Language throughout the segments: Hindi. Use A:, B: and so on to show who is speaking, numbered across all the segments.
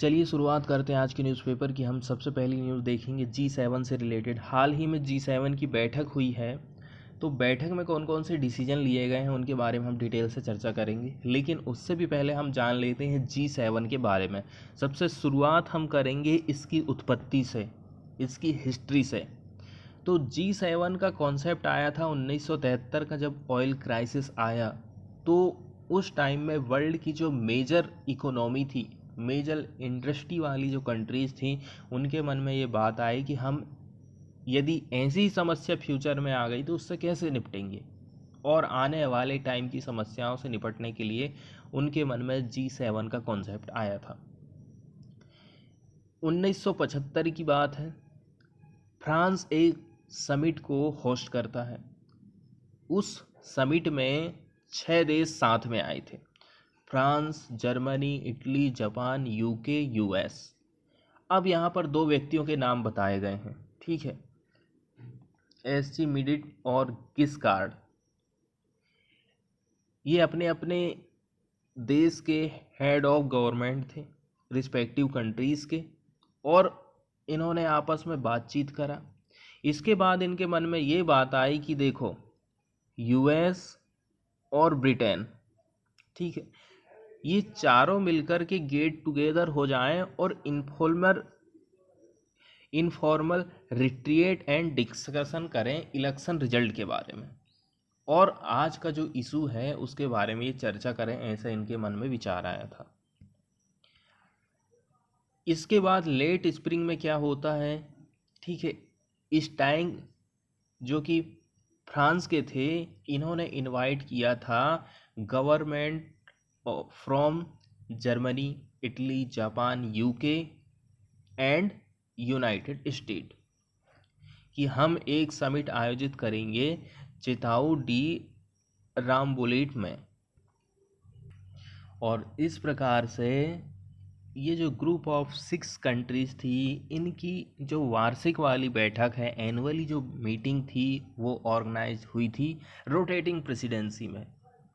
A: चलिए शुरुआत करते हैं आज के न्यूज़पेपर की। हम सबसे पहली न्यूज़ देखेंगे G7 से रिलेटेड। हाल ही में G7 की बैठक हुई है, तो बैठक में कौन कौन से डिसीजन लिए गए हैं उनके बारे में हम डिटेल से चर्चा करेंगे। लेकिन उससे भी पहले हम जान लेते हैं G7 के बारे में। सबसे शुरुआत हम करेंगे इसकी उत्पत्ति से, इसकी हिस्ट्री से। तो G7 का कॉन्सेप्ट आया था 1973 का, जब ऑयल क्राइसिस आया। तो उस टाइम में वर्ल्ड की जो मेजर इकोनॉमी थी, मेजर इंडस्ट्री वाली जो कंट्रीज़ थी, उनके मन में ये बात आई कि हम यदि ऐसी समस्या फ्यूचर में आ गई तो उससे कैसे निपटेंगे, और आने वाले टाइम की समस्याओं से निपटने के लिए उनके मन में G7 का कॉन्सेप्ट आया था। 1975 की बात है। फ्रांस एक समिट को होस्ट करता है। उस समिट में 6 देश साथ में आए थे: France, Germany, Italy, Japan, UK, US. अब यहाँ पर 2 व्यक्तियों के नाम बताए गए हैं, ठीक है, एस्चिमिडिस और गिस्कार्ड। ये अपने अपने देश के हेड ऑफ गवर्नमेंट थे, रिस्पेक्टिव कंट्रीज़ के, और इन्होंने आपस में बातचीत करा। इसके बाद इनके मन में ये बात आई कि देखो, यूएस और ब्रिटेन, ठीक है, ये चारों मिलकर के गेट टुगेदर हो जाएं और इनफॉर्मल रिट्रीट एंड डिस्कशन करें इलेक्शन रिजल्ट के बारे में, और आज का जो इशू है उसके बारे में ये चर्चा करें। ऐसा इनके मन में विचार आया था। इसके बाद लेट स्प्रिंग में क्या होता है, ठीक है, इस टाइम जो कि फ्रांस के थे, इन्होंने इनवाइट किया था government from Germany, Italy, Japan, UK and United state कि हम एक समिट आयोजित करेंगे चिताऊ डी रामबुलेट में। और इस प्रकार से ये जो ग्रुप ऑफ 6 कंट्रीज़ थी, इनकी जो वार्षिक वाली बैठक है, एनुअली जो मीटिंग थी, वो ऑर्गेनाइज हुई थी रोटेटिंग प्रेसिडेंसी में,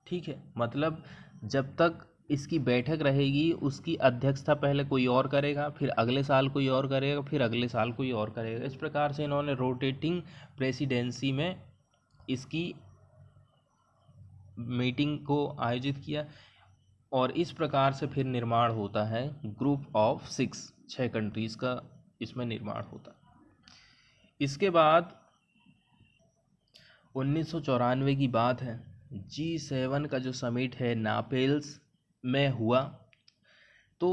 A: ठीक है। मतलब जब तक इसकी बैठक रहेगी उसकी अध्यक्षता पहले कोई और करेगा, फिर अगले साल कोई और करेगा, फिर अगले साल कोई और करेगा। इस प्रकार से इन्होंने रोटेटिंग प्रेसिडेंसी में इसकी मीटिंग को आयोजित किया, और इस प्रकार से फिर निर्माण होता है ग्रुप ऑफ 6 कंट्रीज़ का, इसमें निर्माण होता है। इसके बाद 1994 की बात है। G7 का जो समिट है नापेल्स में हुआ। तो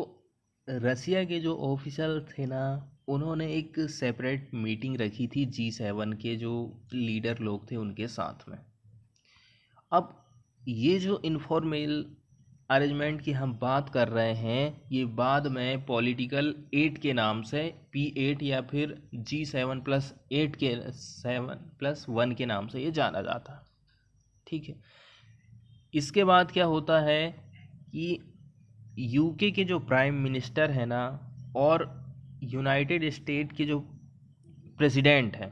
A: रसिया के जो ऑफिशियल थे ना, उन्होंने एक सेपरेट मीटिंग रखी थी G7 के जो लीडर लोग थे उनके साथ में। अब ये जो इनफॉर्मल अरेंजमेंट की हम बात कर रहे हैं, ये बाद में पॉलिटिकल 8 के नाम से P8 या फिर G7+8 के 7+1 के नाम से ये जाना जाता, ठीक है। इसके बाद क्या होता है कि यूके के जो प्राइम मिनिस्टर है ना, और यूनाइटेड स्टेट के जो प्रेसिडेंट हैं,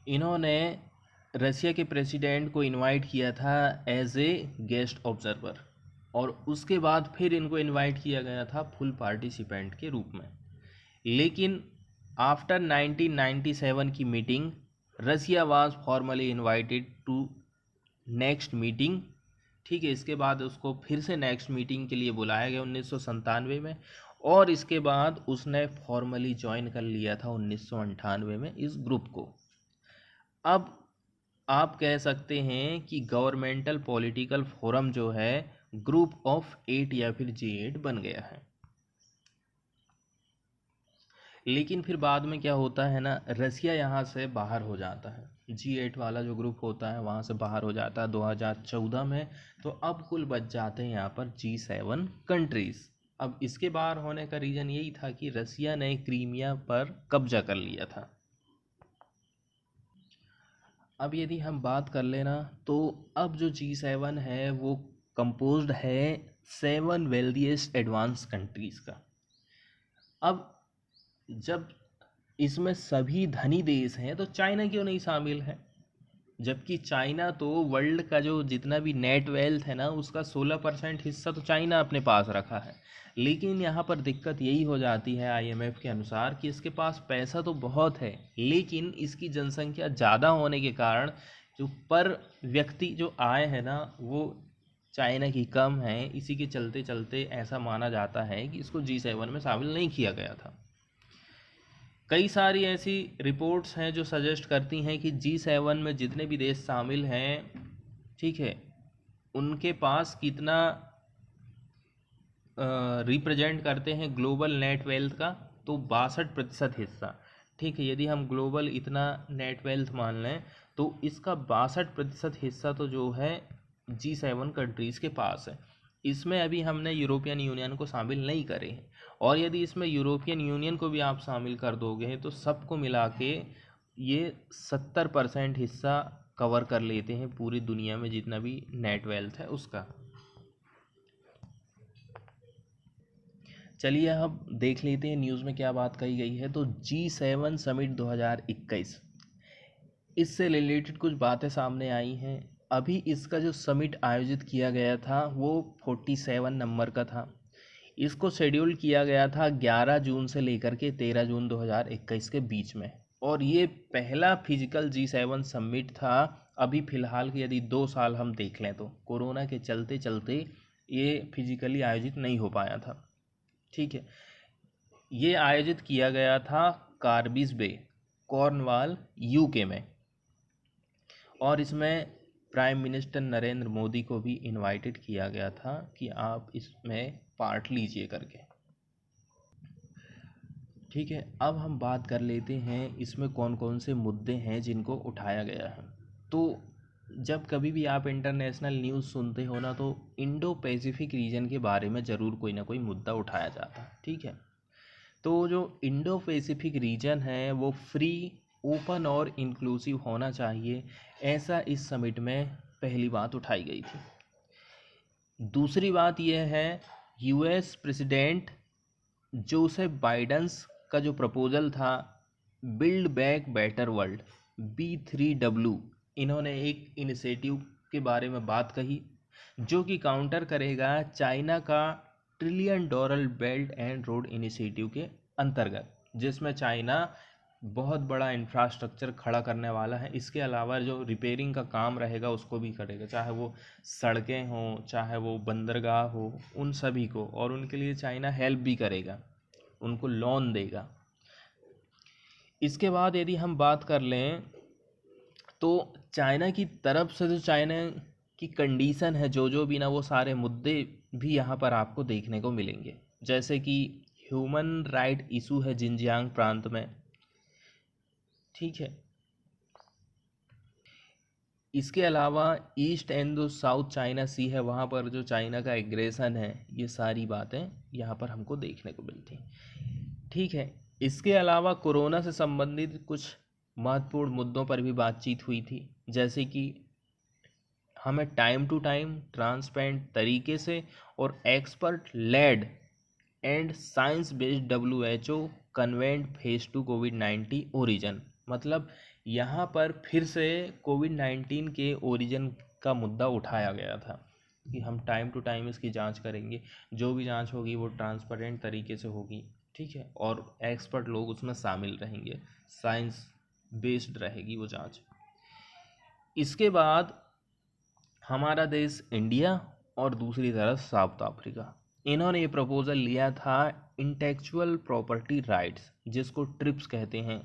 A: इन्होंने रसिया के प्रेसिडेंट को इनवाइट किया था एज ए गेस्ट ऑब्जर्वर, और उसके बाद फिर इनको इनवाइट किया गया था फुल पार्टिसिपेंट के रूप में। लेकिन आफ्टर 1997 की meeting, Russia was formally invited to next meeting, ठीक है। इसके बाद उसको फिर से नेक्स्ट मीटिंग के लिए बुलाया गया 1997 में, और इसके बाद उसने फॉर्मली ज्वाइन कर लिया था 1998 में इस ग्रुप को। अब आप कह सकते हैं कि गवर्नमेंटल पॉलिटिकल फोरम जो है ग्रुप ऑफ 8 या फिर G8 बन गया है। लेकिन फिर बाद में क्या होता है ना, रसिया यहाँ से बाहर हो जाता है, G8 वाला जो ग्रुप होता है वहाँ से बाहर हो जाता है 2014 में। तो अब कुल बच जाते हैं यहाँ पर G7 कंट्रीज़। अब इसके बाहर होने का रीज़न यही था कि रसिया ने क्रीमिया पर कब्जा कर लिया था। अब यदि हम बात कर लेना, तो अब जो G7 है वो कंपोज्ड है 7 वेल्दिएस्ट एडवांस कंट्रीज़ का। अब जब इसमें सभी धनी देश हैं तो चाइना क्यों नहीं शामिल है? जबकि चाइना तो वर्ल्ड का जो जितना भी नेट वेल्थ है ना उसका 16% हिस्सा तो चाइना अपने पास रखा है। लेकिन यहाँ पर दिक्कत यही हो जाती है आईएमएफ के अनुसार कि इसके पास पैसा तो बहुत है, लेकिन इसकी जनसंख्या ज़्यादा होने के कारण जो पर व्यक्ति जो आय है ना वो चाइना की कम है। इसी के चलते चलते ऐसा माना जाता है कि इसको G7 में शामिल नहीं किया गया था। कई सारी ऐसी रिपोर्ट्स हैं जो सजेस्ट करती हैं कि G7 में जितने भी देश शामिल हैं, ठीक है, उनके पास कितना रिप्रेजेंट करते हैं ग्लोबल नेट वेल्थ का, तो 62% हिस्सा। ठीक है, यदि हम ग्लोबल इतना नेट वेल्थ मान लें तो इसका 62% हिस्सा तो जो है G7 कंट्रीज़ के पास है। इसमें अभी हमने यूरोपियन यूनियन को शामिल नहीं करे हैं, और यदि इसमें यूरोपियन यूनियन को भी आप शामिल कर दोगे तो सबको मिला के ये 70% हिस्सा कवर कर लेते हैं पूरी दुनिया में जितना भी नेट वेल्थ है उसका। चलिए अब देख लेते हैं न्यूज़ में क्या बात कही गई है। तो G7 समिट 2021, इससे रिलेटेड कुछ बातें सामने आई हैं। अभी इसका जो समिट आयोजित किया गया था वो 47 नंबर का था। इसको शेड्यूल किया गया था 11 जून से लेकर के 13 जून 2021 के बीच में, और ये पहला फिजिकल G7 समिट था। अभी फ़िलहाल के यदि 2 साल हम देख लें तो कोरोना के चलते चलते ये फिजिकली आयोजित नहीं हो पाया था। ठीक है, ये आयोजित किया गया था कार्बिस बे, कॉर्नवाल, यूके में, और इसमें प्राइम मिनिस्टर नरेंद्र मोदी को भी इनवाइटेड किया गया था कि आप इसमें पार्ट लीजिए करके। ठीक है, अब हम बात कर लेते हैं इसमें कौन कौन से मुद्दे हैं जिनको उठाया गया है। तो जब कभी भी आप इंटरनेशनल न्यूज़ सुनते हो ना तो इंडो पैसिफिक रीजन के बारे में ज़रूर कोई ना कोई मुद्दा उठाया जाता है। ठीक है, तो जो इंडो पैसिफिक रीजन है वो फ्री, ओपन और इंक्लूसिव होना चाहिए, ऐसा इस समिट में पहली बात उठाई गई थी। दूसरी बात यह है, यूएस प्रेसिडेंट जोसेफ बाइडेंस का जो प्रपोज़ल था build back better world, B3W, इन्होंने एक इनिशिएटिव के बारे में बात कही जो कि काउंटर करेगा चाइना का $1 trillion belt and road initiative के अंतर्गत, जिसमें चाइना बहुत बड़ा इंफ्रास्ट्रक्चर खड़ा करने वाला है। इसके अलावा जो रिपेयरिंग का काम रहेगा उसको भी करेगा, चाहे वो सड़कें हों, चाहे वो बंदरगाह हो, उन सभी को, और उनके लिए चाइना हेल्प भी करेगा, उनको लोन देगा। इसके बाद यदि हम बात कर लें तो चाइना की तरफ से जो चाइना की कंडीशन है जो भी ना, वो सारे मुद्दे भी यहाँ पर आपको देखने को मिलेंगे, जैसे कि ह्यूमन राइट इशू है जिनजियांग प्रांत में। ठीक है, इसके अलावा ईस्ट एंड जो साउथ चाइना सी है वहाँ पर जो चाइना का एग्रेशन है, ये सारी बातें यहाँ पर हमको देखने को मिलती हैं। ठीक है, इसके अलावा कोरोना से संबंधित कुछ महत्वपूर्ण मुद्दों पर भी बातचीत हुई थी, जैसे कि हमें टाइम टू टाइम ट्रांसपेरेंट तरीके से और expert led and science based WHO convened phase 2 कोविड-19 ओरिजिन, मतलब यहाँ पर फिर से कोविड-19 के ओरिजिन का मुद्दा उठाया गया था कि हम टाइम टू टाइम इसकी जांच करेंगे, जो भी जांच होगी वो ट्रांसपेरेंट तरीके से होगी। ठीक है, और एक्सपर्ट लोग उसमें शामिल रहेंगे, साइंस बेस्ड रहेगी वो जांच। इसके बाद हमारा देश इंडिया और दूसरी तरफ साउथ अफ्रीका, इन्होंने ये प्रपोज़ल लिया था इंटेलेक्चुअल प्रॉपर्टी राइट्स, जिसको ट्रिप्स कहते हैं।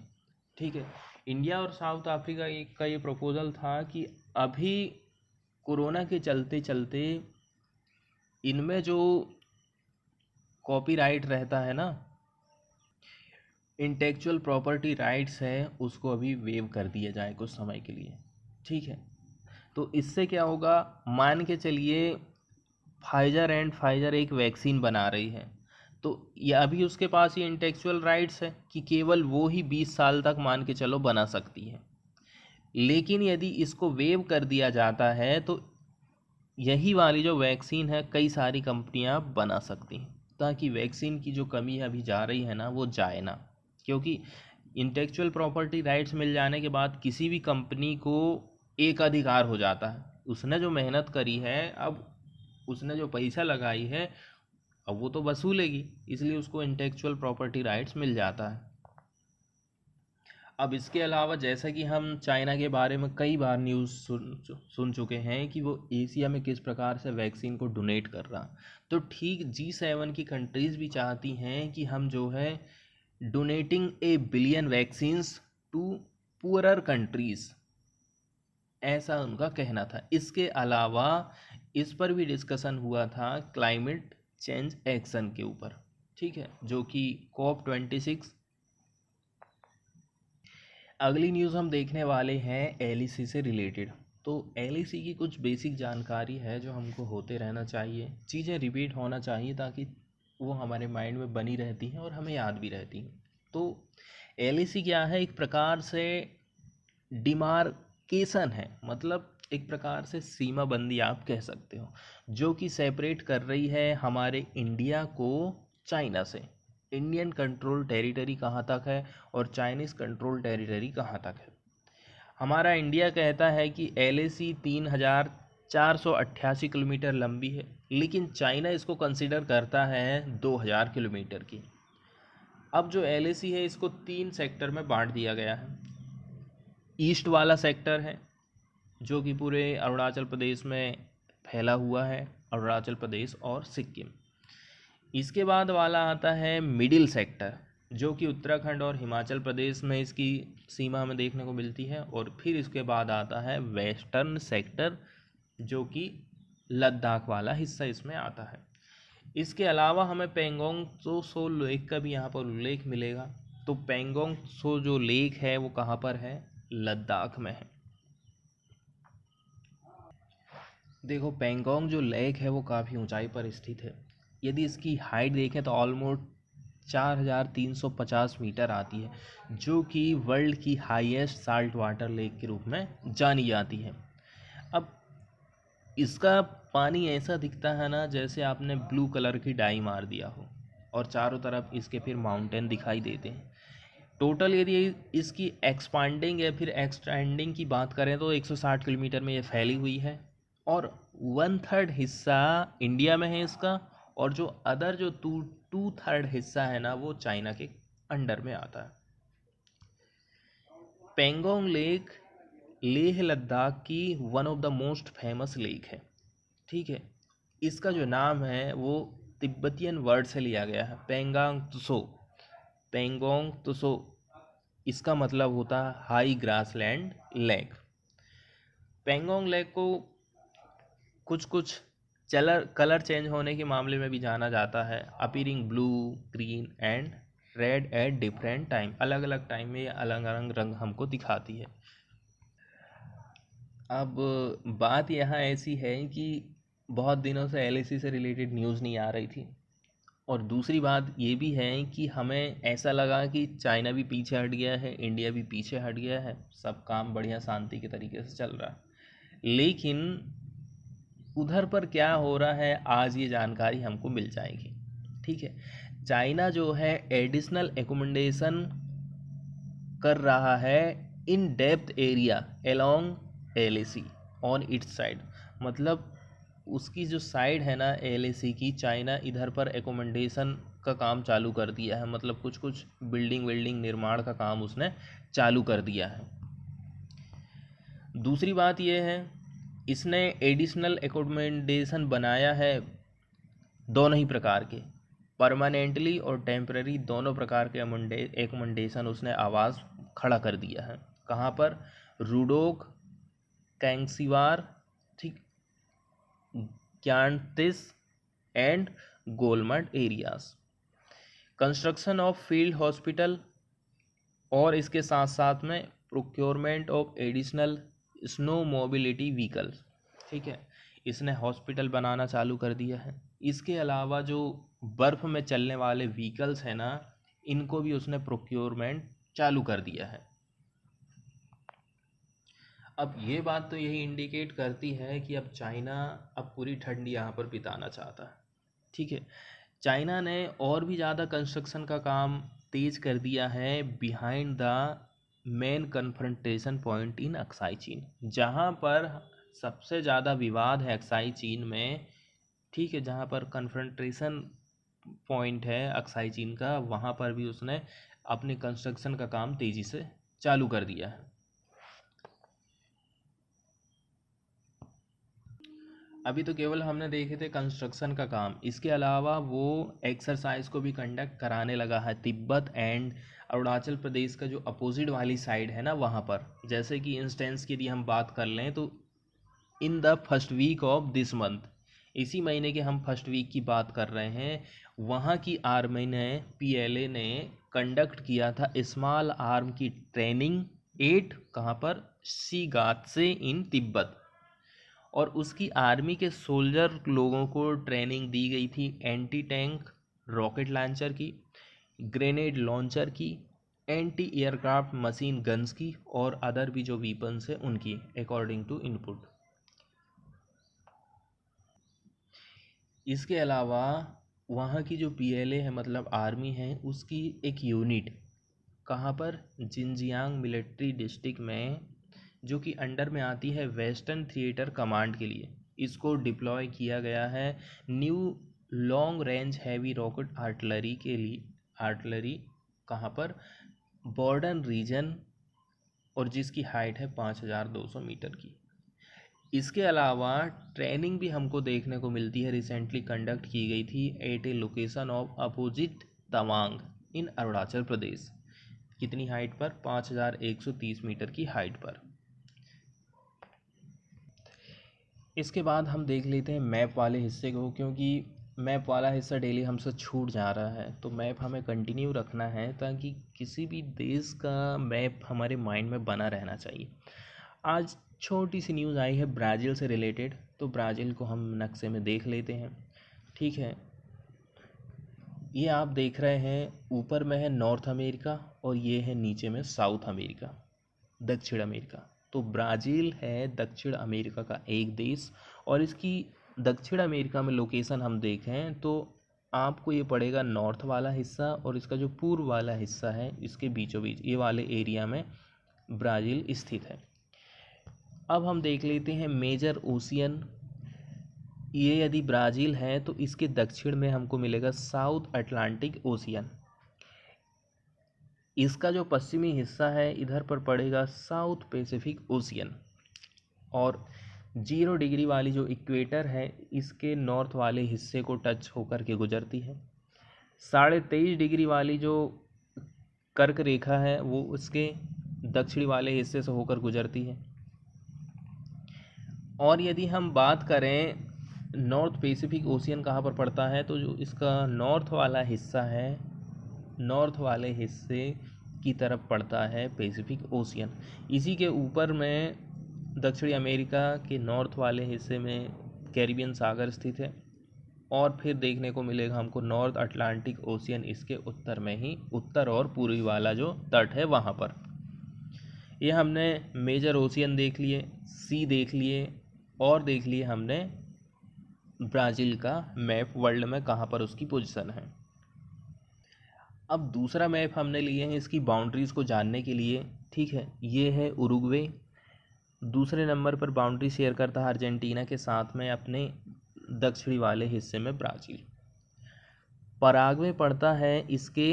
A: ठीक है, इंडिया और साउथ अफ्रीका का ये प्रपोज़ल था कि अभी कोरोना के चलते चलते इनमें जो कॉपीराइट रहता है ना, इंटेलेक्चुअल प्रॉपर्टी राइट्स है, उसको अभी वेव कर दिया जाए कुछ समय के लिए। ठीक है, तो इससे क्या होगा, मान के चलिए फाइजर एक वैक्सीन बना रही है, तो ये अभी उसके पास ये इंटेलेक्चुअल राइट्स है कि केवल वो ही 20 साल तक मान के चलो बना सकती है। लेकिन यदि इसको वेव कर दिया जाता है तो यही वाली जो वैक्सीन है कई सारी कंपनियां बना सकती हैं, ताकि वैक्सीन की जो कमी अभी जा रही है ना वो जाए ना, क्योंकि इंटेलेक्चुअल प्रॉपर्टी राइट्स मिल जाने के बाद किसी भी कंपनी को एक अधिकार हो जाता है। उसने जो मेहनत करी है, अब उसने जो पैसा लगाई है, अब वो तो वसूलेगी, इसलिए उसको इंटेलेक्चुअल प्रॉपर्टी राइट्स मिल जाता है। अब इसके अलावा जैसा कि हम चाइना के बारे में कई बार न्यूज़ सुन चुके हैं कि वो एशिया में किस प्रकार से वैक्सीन को डोनेट कर रहा, तो ठीक G7 की कंट्रीज़ भी चाहती हैं कि हम जो है donating a billion vaccines to poorer countries, ऐसा उनका कहना था। इसके अलावा इस पर भी डिस्कशन हुआ था क्लाइमेट चेंज एक्शन के ऊपर, ठीक है, जो कि COP26। अगली न्यूज़ हम देखने वाले हैं LEC से रिलेटेड। तो LEC की कुछ बेसिक जानकारी है जो हमको होते रहना चाहिए, चीज़ें रिपीट होना चाहिए ताकि वो हमारे माइंड में बनी रहती हैं और हमें याद भी रहती हैं। तो LEC क्या है, एक प्रकार से डिमार्केशन है, मतलब एक प्रकार से सीमा बंदी आप कह सकते हो, जो कि सेपरेट कर रही है हमारे इंडिया को चाइना से। इंडियन कंट्रोल टेरिटरी कहाँ तक है और चाइनीज़ कंट्रोल टेरिटरी कहाँ तक है। हमारा इंडिया कहता है कि LAC 3488 किलोमीटर लंबी है, लेकिन चाइना इसको कंसिडर करता है 2000 किलोमीटर की। अब जो LAC है इसको 3 सेक्टर में बांट दिया गया है। ईस्ट वाला सेक्टर है जो कि पूरे अरुणाचल प्रदेश में फैला हुआ है, अरुणाचल प्रदेश और सिक्किम। इसके बाद वाला आता है मिडिल सेक्टर, जो कि उत्तराखंड और हिमाचल प्रदेश में इसकी सीमा में देखने को मिलती है। और फिर इसके बाद आता है वेस्टर्न सेक्टर, जो कि लद्दाख वाला हिस्सा इसमें आता है। इसके अलावा हमें पेंगोंग त्सो लेक का भी यहाँ पर उल्लेख मिलेगा। तो पेंगोंग त्सो जो लेक है वो कहाँ पर है, लद्दाख में है। देखो, पेंगोंग जो लेक है वो काफ़ी ऊंचाई पर स्थित है। यदि इसकी हाइट देखें तो ऑलमोस्ट 4350 मीटर आती है, जो कि वर्ल्ड की हाईएस्ट साल्ट वाटर लेक के रूप में जानी जाती है। अब इसका पानी ऐसा दिखता है ना जैसे आपने ब्लू कलर की डाई मार दिया हो, और चारों तरफ इसके फिर माउंटेन दिखाई देते हैं। टोटल यदि इसकी एक्सपांडिंग या फिर एक्सटेंडिंग की बात करें तो 160 किलोमीटर में ये फैली हुई है, और 1/3 हिस्सा इंडिया में है इसका, और जो अदर जो 2/3 हिस्सा है ना वो चाइना के अंडर में आता है। पेंगोंग लेक लेह लद्दाख की one of the most famous lake है, ठीक है। इसका जो नाम है वो तिब्बतियन वर्ड से लिया गया है, पेंगांग त्सो। पेंगोंग त्सो इसका मतलब होता है high grassland lake. Pangong lake को कुछ कुछ कलर चेंज होने के मामले में भी जाना जाता है, appearing blue, green and red at different time. अलग अलग टाइम में अलग अलग रंग हमको दिखाती है। अब बात यहाँ ऐसी है कि बहुत दिनों से LAC से रिलेटेड न्यूज़ नहीं आ रही थी, और दूसरी बात ये भी है कि हमें ऐसा लगा कि चाइना भी पीछे हट गया है, इंडिया भी पीछे हट गया है, सब काम बढ़िया शांति के तरीके से चल रहा है। लेकिन उधर पर क्या हो रहा है आज ये जानकारी हमको मिल जाएगी, ठीक है। चाइना जो है एडिशनल एकोमोडेशन कर रहा है in depth area along LAC on it's side, मतलब उसकी जो साइड है ना LAC की, चाइना इधर पर एकोमोडेशन का काम चालू कर दिया है, मतलब कुछ कुछ बिल्डिंग निर्माण का काम उसने चालू कर दिया है। दूसरी बात यह है, इसने एडिशनल एकोमोडेशन बनाया है दोनों ही प्रकार के, परमानेंटली और टेम्पररी, दोनों प्रकार के एकोमोडेशन उसने आवास खड़ा कर दिया है। कहाँ पर, रूडोक, कैंगसीवार, ठीक, Gyantse and Golmud areas. Construction of field hospital, और इसके साथ साथ में procurement of additional snow mobility vehicles, ठीक है। इसने हॉस्पिटल बनाना चालू कर दिया है। इसके अलावा जो बर्फ़ में चलने वाले व्हीकल्स हैं ना, इनको भी उसने प्रोक्योरमेंट चालू कर दिया है। अब ये बात तो यही इंडिकेट करती है कि अब चाइना अब पूरी ठंडी यहाँ पर बिताना चाहता है, ठीक है। चाइना ने और भी ज़्यादा कंस्ट्रक्शन का काम तेज़ कर दिया है behind the main confrontation point in Aksai चीन, जहाँ पर सबसे ज़्यादा विवाद है अक्साई चीन में, ठीक है, जहाँ पर कन्फ्रंटेशन पॉइंट है अक्साई चीन का, वहाँ पर भी उसने अपने कंस्ट्रक्शन का काम तेज़ी से चालू कर दिया है। अभी तो केवल हमने देखे थे कंस्ट्रक्शन का काम, इसके अलावा वो एक्सरसाइज को भी कंडक्ट कराने लगा है तिब्बत एंड अरुणाचल प्रदेश का जो अपोजिट वाली साइड है ना वहाँ पर। जैसे कि इंस्टेंस की यदि हम बात कर लें तो in the first week of this month, इसी महीने के हम फर्स्ट वीक की बात कर रहे हैं, वहाँ की आर्मी ने, पीएलए ने कंडक्ट किया था स्मॉल आर्म की ट्रेनिंग 8 कहाँ पर, सीगात्से इन तिब्बत, और उसकी आर्मी के सोल्जर लोगों को ट्रेनिंग दी गई थी एंटी टैंक रॉकेट लॉन्चर की, ग्रेनेड लॉन्चर की, एंटी एयरक्राफ्ट मशीन गन्स की, और अदर भी जो वीपन्स है उनकी, अकॉर्डिंग टू इनपुट। इसके अलावा वहाँ की जो पीएलए है मतलब आर्मी है, उसकी एक यूनिट कहाँ पर, जिनजियांग मिलिट्री डिस्ट्रिक्ट में, जो कि अंडर में आती है वेस्टर्न थिएटर कमांड के लिए, इसको डिप्लॉय किया गया है new long range heavy rocket artillery के लिए, आर्टिलरी कहाँ पर, बॉर्डर रीजन, और जिसकी हाइट है 5200 मीटर की। इसके अलावा ट्रेनिंग भी हमको देखने को मिलती है, रिसेंटली कंडक्ट की गई थी at a location of opposite Tawang in Arunachal Pradesh. कितनी हाइट पर, 5130 मीटर की हाइट पर। इसके बाद हम देख लेते हैं मैप वाले हिस्से को, क्योंकि मैप वाला हिस्सा डेली हमसे छूट जा रहा है, तो मैप हमें कंटिन्यू रखना है ताकि किसी भी देश का मैप हमारे माइंड में बना रहना चाहिए। आज छोटी सी न्यूज़ आई है ब्राज़ील से रिलेटेड, तो ब्राज़ील को हम नक्शे में देख लेते हैं। ठीक है, ये आप देख रहे हैं ऊपर में है नॉर्थ अमेरिका और ये है नीचे में साउथ अमेरिका, दक्षिण अमेरिका। तो ब्राज़ील है दक्षिण अमेरिका का एक देश, और इसकी दक्षिण अमेरिका में लोकेशन हम देखें तो आपको ये पड़ेगा नॉर्थ वाला हिस्सा, और इसका जो पूर्व वाला हिस्सा है इसके बीचों बीच ये वाले एरिया में ब्राज़ील स्थित है। अब हम देख लेते हैं मेजर ओशियन। ये यदि ब्राज़ील है तो इसके दक्षिण में हमको मिलेगा साउथ अटलांटिक ओशियन। इसका जो पश्चिमी हिस्सा है इधर पर पड़ेगा साउथ पैसिफिक ओशियन, और 0 डिग्री वाली जो इक्वेटर है इसके नॉर्थ वाले हिस्से को टच होकर के गुजरती है। 23.5 डिग्री वाली जो कर्क रेखा है वो उसके दक्षिणी वाले हिस्से से होकर गुजरती है। और यदि हम बात करें नॉर्थ पैसिफिक ओशियन कहाँ पर पड़ता है, तो जो इसका नॉर्थ वाला हिस्सा है, नॉर्थ वाले हिस्से की तरफ पड़ता है पैसिफिक ओशियन। इसी के ऊपर में दक्षिणी अमेरिका के नॉर्थ वाले हिस्से में कैरिबियन सागर स्थित है, और फिर देखने को मिलेगा हमको नॉर्थ अटलांटिक ओशियन इसके उत्तर में ही, उत्तर और पूर्वी वाला जो तट है वहाँ पर। ये हमने मेजर ओशियन देख लिए, सी देख लिए, और देख लिए हमने ब्राज़ील का मैप वर्ल्ड में कहाँ पर उसकी पोजीशन है। अब दूसरा मैप हमने लिए हैं इसकी बाउंड्रीज़ को जानने के लिए। ठीक है, ये है उरुग्वे, दूसरे नंबर पर बाउंड्री शेयर करता है अर्जेंटीना के साथ में अपने दक्षिणी वाले हिस्से में ब्राज़ील। पराग्वे पड़ता है इसके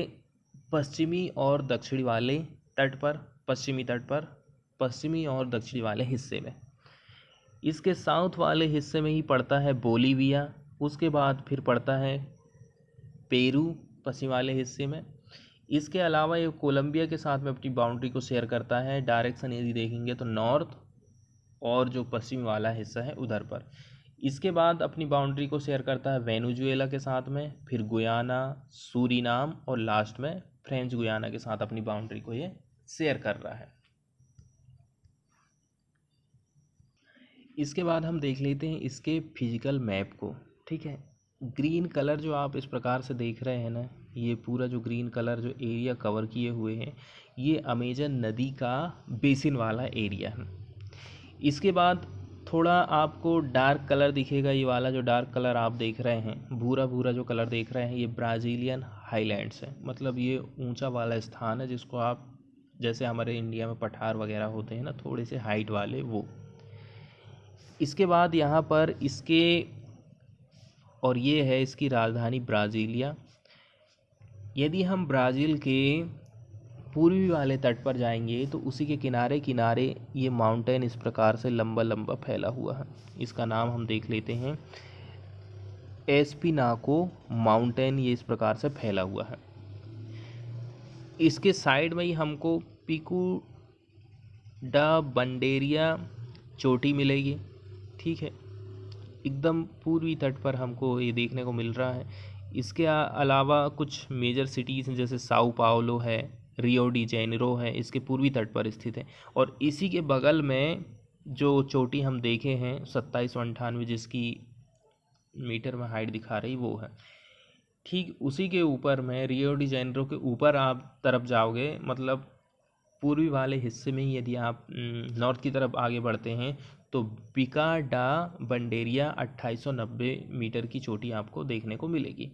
A: पश्चिमी और दक्षिणी वाले तट पर, पश्चिमी तट पर, पश्चिमी और दक्षिणी वाले हिस्से में। इसके साउथ वाले हिस्से में ही पड़ता है बोलीविया, उसके बाद फिर पड़ता है पेरू पश्चिम वाले हिस्से में। इसके अलावा ये कोलंबिया के साथ में अपनी बाउंड्री को शेयर करता है, डायरेक्शन यदि देखेंगे तो नॉर्थ, और जो पश्चिमी वाला हिस्सा है उधर पर। इसके बाद अपनी बाउंड्री को शेयर करता है वेनेजुएला के साथ में, फिर गुयाना, सूरीनाम, और लास्ट में फ्रेंच गुयाना के साथ अपनी बाउंड्री को ये शेयर कर रहा है। इसके बाद हम देख लेते हैं इसके फिजिकल मैप को। ठीक है, ग्रीन कलर जो आप इस प्रकार से देख रहे हैं ना, ये पूरा जो ग्रीन कलर जो एरिया कवर किए हुए हैं ये अमेजन नदी का बेसिन वाला एरिया है। इसके बाद थोड़ा आपको डार्क कलर दिखेगा, ये वाला जो डार्क कलर आप देख रहे हैं, भूरा भूरा जो कलर देख रहे हैं, ये ब्राज़ीलियन हाईलैंड्स है, मतलब ये ऊंचा वाला स्थान है जिसको आप जैसे हमारे इंडिया में पठार वगैरह होते हैं ना, थोड़े से हाइट वाले वो। इसके बाद यहाँ पर इसके, और ये है इसकी राजधानी ब्राज़ीलिया। यदि हम ब्राज़ील के पूर्वी वाले तट पर जाएंगे तो उसी के किनारे किनारे ये माउंटेन इस प्रकार से लंबा लंबा फैला हुआ है। इसका नाम हम देख लेते हैं, एस्पिनाको माउंटेन, ये इस प्रकार से फैला हुआ है। इसके साइड में ही हमको पिको डा बंडेरिया चोटी मिलेगी। ठीक है, एकदम पूर्वी तट पर हमको ये देखने को मिल रहा है। इसके अलावा कुछ मेजर सिटीज़ हैं, जैसे साओ पाउलो है, रियो डी जेनेरो है, इसके पूर्वी तट पर स्थित है। और इसी के बगल में जो चोटी हम देखे हैं 2798, जिसकी मीटर में हाइट दिखा रही, वो है। ठीक उसी के ऊपर में, रियो डी जेनेरो के ऊपर आप तरफ जाओगे, मतलब पूर्वी वाले हिस्से में ही यदि आप नॉर्थ की तरफ आगे बढ़ते हैं तो पिका डा बंडेरिया 2890 मीटर की चोटी आपको देखने को मिलेगी।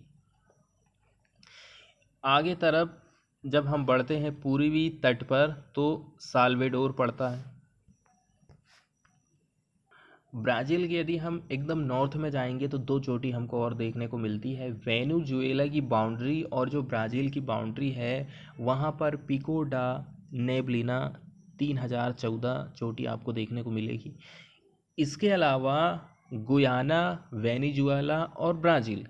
A: आगे तरफ जब हम बढ़ते हैं पूर्वी तट पर तो साल्वेडोर पड़ता है। ब्राज़ील के यदि हम एकदम नॉर्थ में जाएंगे तो दो चोटी हमको और देखने को मिलती है। वेनेजुएला की बाउंड्री और जो ब्राज़ील की बाउंड्री है वहाँ पर पिको डा नेबलिना 3014 चोटी आपको देखने को मिलेगी। इसके अलावा गुयाना, वेनेजुएला और ब्राज़ील,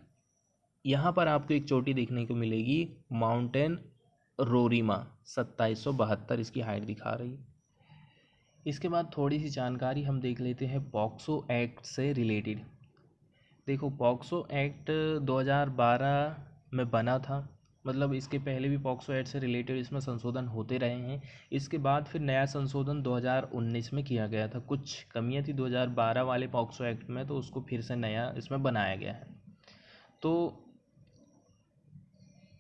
A: यहाँ पर आपको एक चोटी देखने को मिलेगी, माउंटेन रोरिमा, 2772 इसकी हाइट दिखा रही। इसके बाद थोड़ी सी जानकारी हम देख लेते हैं पॉक्सो एक्ट से रिलेटेड। देखो, पॉक्सो एक्ट 2012 में बना था, मतलब इसके पहले भी पॉक्सो एक्ट से रिलेटेड इसमें संशोधन होते रहे हैं। इसके बाद फिर नया संशोधन 2019 में किया गया था। कुछ कमियां थी 2012 वाले पॉक्सो एक्ट में, तो उसको फिर से नया इसमें बनाया गया है। तो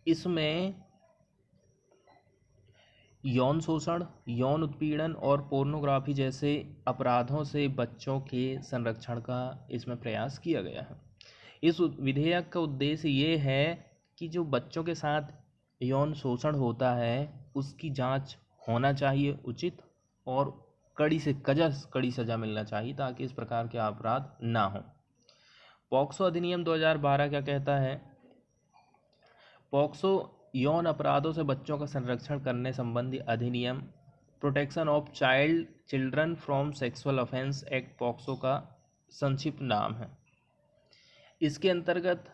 A: इसमें यौन शोषण, यौन उत्पीड़न और पोर्नोग्राफी जैसे अपराधों से बच्चों के संरक्षण का इसमें प्रयास किया गया है। इस विधेयक का उद्देश्य ये है कि जो बच्चों के साथ यौन शोषण होता है उसकी जांच होना चाहिए उचित, और कड़ी से कड़ी सज़ा मिलना चाहिए ताकि इस प्रकार के अपराध ना हो। पॉक्सो अधिनियम 2012 क्या कहता है? पॉक्सो यौन अपराधों से बच्चों का संरक्षण करने संबंधी अधिनियम, protection of children from sexual offence act, POCSO का संक्षिप्त नाम है। इसके अंतर्गत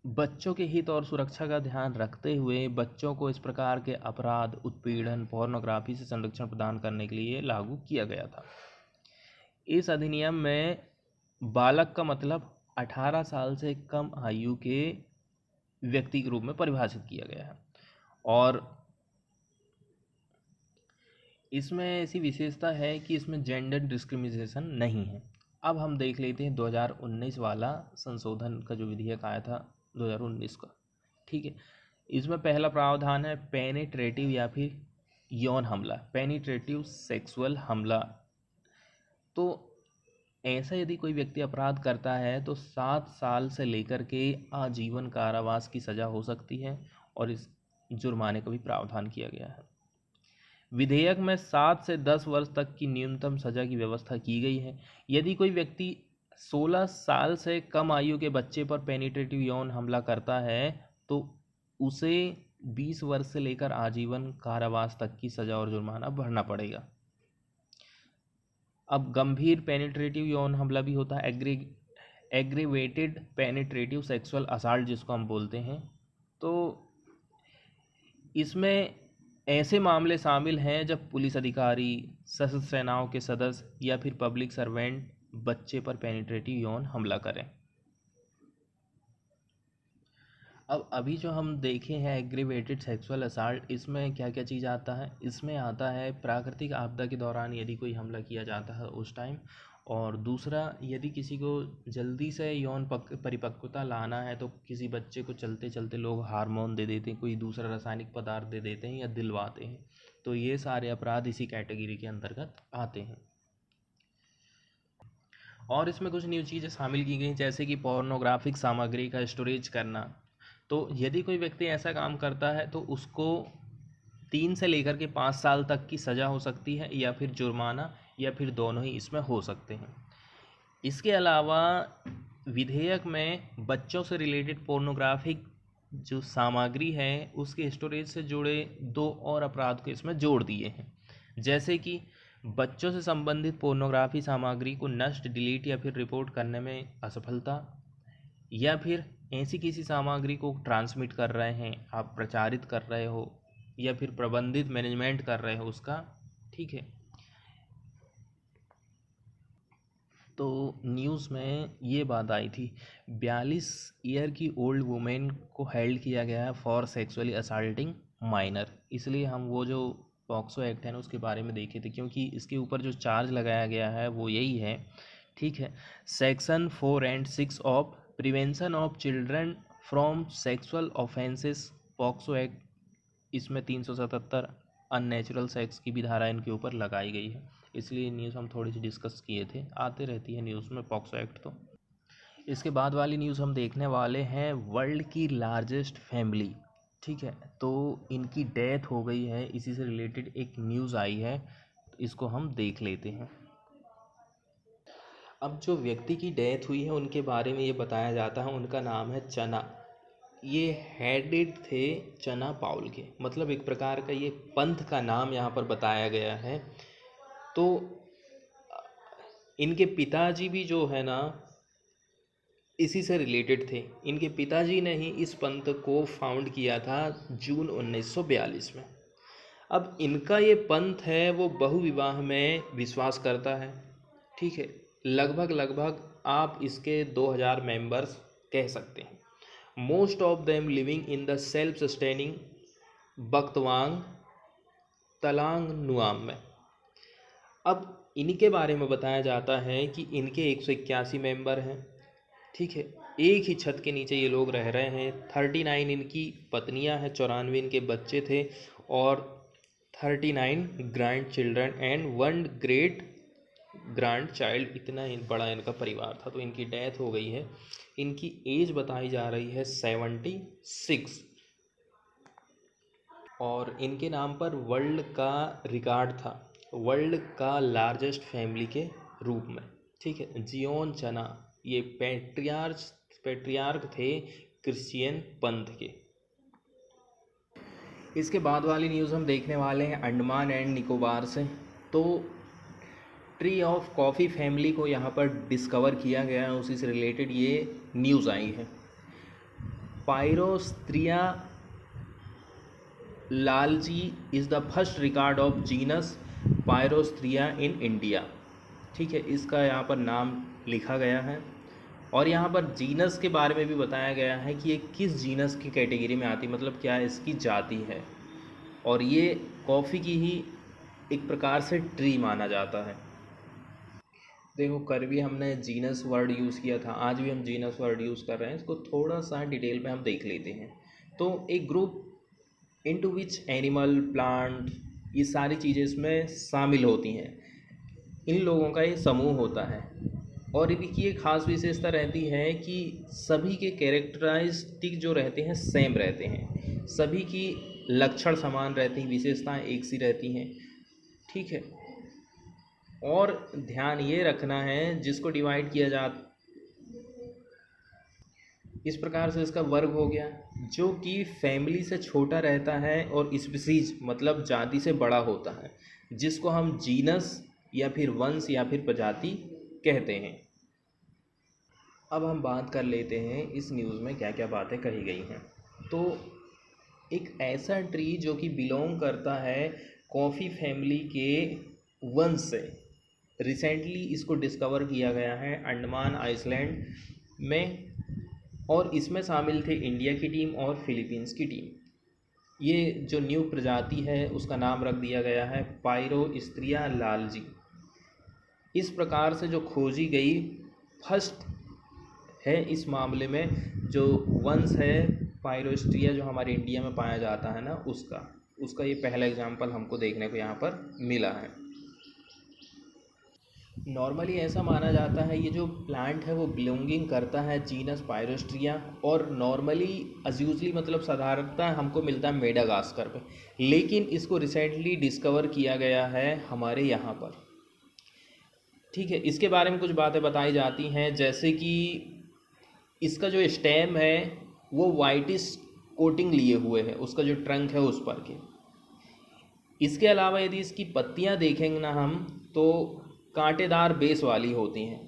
A: बच्चों के हित और सुरक्षा का ध्यान रखते हुए बच्चों को इस प्रकार के अपराध, उत्पीड़न, पोर्नोग्राफी से संरक्षण प्रदान करने के लिए लागू किया गया था। इस अधिनियम में बालक का मतलब 18 साल से कम आयु के व्यक्ति के रूप में परिभाषित किया गया है। और इसमें ऐसी विशेषता है कि इसमें जेंडर डिस्क्रिमिनेशन नहीं है। अब हम देख लेते हैं 2019 वाला संशोधन का जो विधेयक आया था 2019 का। ठीक है, इसमें पहला प्रावधान है पेनिट्रेटिव या फिर यौन हमला, पेनिट्रेटिव सेक्सुअल हमला। तो ऐसा यदि कोई व्यक्ति अपराध करता है तो 7 साल से लेकर के आजीवन कारावास की सज़ा हो सकती है, और इस जुर्माने का भी प्रावधान किया गया है। विधेयक में 7 से 10 वर्ष तक की न्यूनतम सज़ा की व्यवस्था की गई है। यदि कोई व्यक्ति 16 साल से कम आयु के बच्चे पर पेनिट्रेटिव यौन हमला करता है तो उसे 20 वर्ष से लेकर आजीवन कारावास तक की सज़ा और जुर्माना भरना पड़ेगा। अब गंभीर पेनिट्रेटिव यौन हमला भी होता है, एग्रीवेटेड पेनिट्रेटिव सेक्सुअल असाल्ट जिसको हम बोलते हैं। तो इसमें ऐसे मामले शामिल हैं जब पुलिस अधिकारी, सशस्त्र सेनाओं के सदस्य या फिर पब्लिक सर्वेंट बच्चे पर पेनिट्रेटिव यौन हमला करें। अब अभी जो हम देखे हैं एग्रीवेटेड सेक्सुअल असाल्ट, इसमें क्या क्या चीज़ आता है? इसमें आता है प्राकृतिक आपदा के दौरान यदि कोई हमला किया जाता है उस टाइम, और दूसरा यदि किसी को जल्दी से यौन परिपक्वता लाना है तो किसी बच्चे को चलते चलते लोग हार्मोन दे देते हैं, कोई दूसरा रासायनिक पदार्थ दे देते हैं या दिलवाते हैं, तो ये सारे अपराध इसी कैटेगरी के अंतर्गत आते हैं। और इसमें कुछ न्यू चीज़ें शामिल की गई जैसे कि पोर्नोग्राफिक सामग्री का स्टोरेज करना। तो यदि कोई व्यक्ति ऐसा काम करता है तो उसको 3 से लेकर के 5 साल तक की सज़ा हो सकती है या फिर जुर्माना या फिर दोनों ही इसमें हो सकते हैं। इसके अलावा विधेयक में बच्चों से रिलेटेड पोर्नोग्राफिक जो सामग्री है उसके स्टोरेज से जुड़े 2 और अपराध को इसमें जोड़ दिए हैं, जैसे कि बच्चों से संबंधित पोर्नोग्राफी सामग्री को नष्ट, डिलीट या फिर रिपोर्ट करने में असफलता, या फिर ऐसी किसी सामग्री को ट्रांसमिट कर रहे हैं, आप प्रचारित कर रहे हो या फिर प्रबंधित मैनेजमेंट कर रहे हो उसका, ठीक है। तो न्यूज़ में ये बात आई थी 42 ईयर की ओल्ड वुमेन को हेल्ड किया गया है फॉर सेक्सुअली असल्टिंग माइनर। इसलिए हम वो जो पॉक्सो एक्ट है ना उसके बारे में देखे थे, क्योंकि इसके ऊपर जो चार्ज लगाया गया है वो यही है, ठीक है। Section 4 and 6 of prevention of children from sexual offences POCSO act, इसमें 377 अननेचुरल सेक्स की भी धारा इनके ऊपर लगाई गई है। इसलिए न्यूज़ हम थोड़ी सी डिस्कस किए थे, आते रहती है न्यूज़ में पॉक्सो एक्ट। तो इसके बाद वाली न्यूज़ हम देखने वाले हैं वर्ल्ड की लार्जेस्ट फैमिली, ठीक है। तो इनकी डेथ हो गई है, इसी से रिलेटेड एक न्यूज़ आई है, तो इसको हम देख लेते हैं। अब जो व्यक्ति की डेथ हुई है उनके बारे में ये बताया जाता है, उनका नाम है चना। ये हेडेड थे चना पाउल के, मतलब एक प्रकार का ये पंथ का नाम यहाँ पर बताया गया है। तो इनके पिताजी भी जो है ना इसी से रिलेटेड थे। इनके पिताजी ने ही इस पंथ को फाउंड किया था जून 1942 में। अब इनका ये पंथ है वो बहुविवाह में विश्वास करता है, ठीक है। लगभग आप इसके 2000 मेंबर्स कह सकते हैं। Most of them living in the self sustaining Baktawng Tlangnuam में। अब इनके बारे में बताया जाता है कि इनके 181 मेंबर हैं, ठीक है। एक ही छत के नीचे ये लोग रह रहे हैं। 39 इनकी पत्नियां हैं, 94 इनके बच्चे थे और 39 grand children and 1 great grand child. इतना ही बड़ा इनका परिवार था। तो इनकी डेथ हो गई है। इनकी एज बताई जा रही है 76 और इनके नाम पर वर्ल्ड का रिकॉर्ड था वर्ल्ड का लार्जेस्ट फैमिली के रूप में, ठीक है। जियोन चना ये पैट्रियार्क थे क्रिश्चियन पंथ के। इसके बाद वाली न्यूज़ हम देखने वाले हैं अंडमान एंड निकोबार से। तो ट्री ऑफ कॉफ़ी फैमिली को यहाँ पर डिस्कवर किया गया है, उसी से रिलेटेड ये न्यूज़ आई है। Pyrostria lalji is the first record of genus Pyrostria in India, ठीक है। इसका यहाँ पर नाम लिखा गया है और यहाँ पर जीनस के बारे में भी बताया गया है कि ये किस जीनस की कैटेगरी में आती, मतलब क्या इसकी जाति है। और ये कॉफ़ी की ही एक प्रकार से ट्री माना जाता है। देखो कल भी हमने जीनस वर्ड यूज़ किया था, आज भी हम जीनस वर्ड यूज़ कर रहे हैं। इसको थोड़ा सा डिटेल में हम देख लेते हैं। तो एक group into which animal, plant, ये सारी चीज़ें इसमें शामिल होती हैं। इन लोगों का ये समूह होता है और इनकी एक ख़ास विशेषता रहती है कि सभी के कैरेक्टरिस्टिक जो रहते हैं सेम रहते हैं, सभी की लक्षण समान रहती हैं, विशेषताएं एक सी रहती हैं, ठीक है। और ध्यान ये रखना है जिसको डिवाइड किया जा इस प्रकार से इसका वर्ग हो गया जो कि फैमिली से छोटा रहता है और स्पीसीज मतलब जाति से बड़ा होता है, जिसको हम जीनस या फिर वंश या फिर प्रजाति कहते हैं। अब हम बात कर लेते हैं इस न्यूज़ में क्या क्या बातें कही गई हैं। तो एक ऐसा ट्री जो कि बिलोंग करता है कॉफ़ी फैमिली के वंश से, रिसेंटली इसको डिस्कवर किया गया है अंडमान आइसलैंड में और इसमें शामिल थे इंडिया की टीम और फिलीपींस की टीम। ये जो न्यू प्रजाति है उसका नाम रख दिया गया है पायरोस्त्रिया लालजी। इस प्रकार से जो खोजी गई फर्स्ट है इस मामले में, जो वंश है पायरोस्ट्रिया जो हमारे इंडिया में पाया जाता है ना उसका ये पहला एग्जाम्पल हमको देखने को यहाँ पर मिला है। नॉर्मली ऐसा माना जाता है ये जो प्लांट है वो बिलोंगिंग करता है जीनस पायरोस्ट्रिया, और नॉर्मली अज्यूजली मतलब साधारणतः हमको मिलता है मेडागास्कर पे, लेकिन इसको रिसेंटली डिस्कवर किया गया है हमारे यहाँ पर। ठीक है, इसके बारे में कुछ बातें बताई जाती हैं, जैसे कि इसका जो स्टेम है वो वाइटिश कोटिंग लिए हुए है, उसका जो ट्रंक है उस पर के। इसके अलावा यदि इसकी पत्तियां देखेंगे ना हम, तो कांटेदार बेस वाली होती हैं,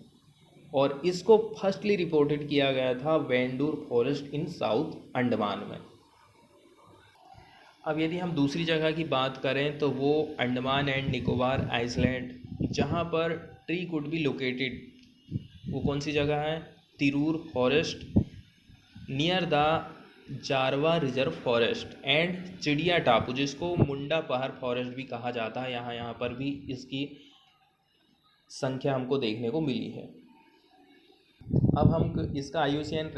A: और इसको फर्स्टली रिपोर्टेड किया गया था वेंडूर फॉरेस्ट इन साउथ अंडमान में। अब यदि हम दूसरी जगह की बात करें तो वो अंडमान एंड निकोबार आइसलैंड, जहाँ पर ट्री कुड बी लोकेटेड, वो कौन सी जगह है? Tirur forest near the Jarawa reserve forest and चिड़िया टापू, जिसको मुंडा पहाड़ फॉरेस्ट भी कहा जाता है। यहाँ पर भी इसकी संख्या हमको देखने को मिली है। अब हम इसका IUCN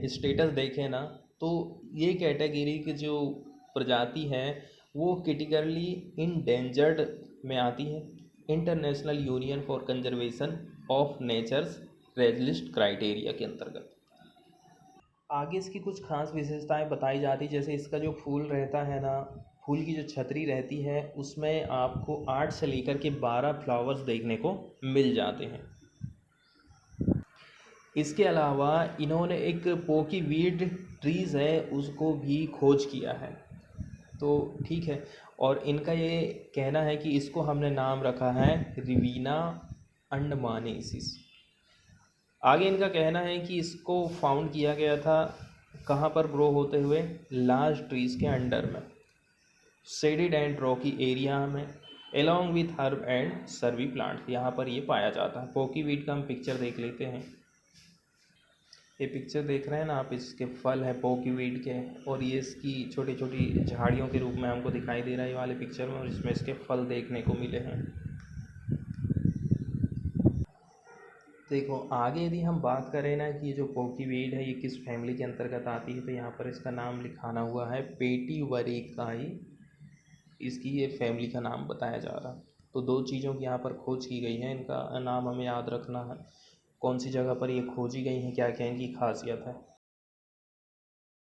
A: स्टेटस देखें ना, तो ये कैटेगरी की जो प्रजाति है वो कैटेगरली इंडेंजर्ड में आती है, International Union for Conservation of Nature's Red List criteria के अंतर्गत। आगे इसकी कुछ खास विशेषताएं बताई जाती, जैसे इसका जो फूल रहता है ना, फूल की जो छतरी रहती है उसमें आपको 8 से लेकर के 12 फ्लावर्स देखने को मिल जाते हैं। इसके अलावा इन्होंने एक पोकी वीड ट्रीज़ है उसको भी खोज किया है, तो ठीक है। और इनका ये कहना है कि इसको हमने नाम रखा है रिवीना अंडमानेसिस। आगे इनका कहना है कि इसको फाउंड किया गया था कहाँ पर ग्रो होते हुए? लार्ज ट्रीज़ के अंडर में, शेडेड एंड रॉकी एरिया में, along with herb and shrub plant, यहाँ पर ये पाया जाता है। पोकी वीट का हम पिक्चर देख लेते हैं। ये पिक्चर देख रहे हैं ना आप, इसके फल है पोकी वीट के, और ये इसकी छोटी छोटी झाड़ियों के रूप में हमको दिखाई दे रहा है ये वाले पिक्चर में, और इसमें इसके फल देखने को मिले हैं। देखो आगे यदि हम बात करें ना कि ये जो पोकी वीड है ये किस फैमिली के अंतर्गत आती है, तो यहाँ पर इसका नाम लिखाना हुआ है पेटीवरेकाई, इसकी ये फैमिली का नाम बताया जा रहा है। तो दो चीज़ों की यहाँ पर खोज की गई है, इनका नाम हमें याद रखना है, कौन सी जगह पर ये खोजी गई हैं, क्या क्या इनकी खासियत है।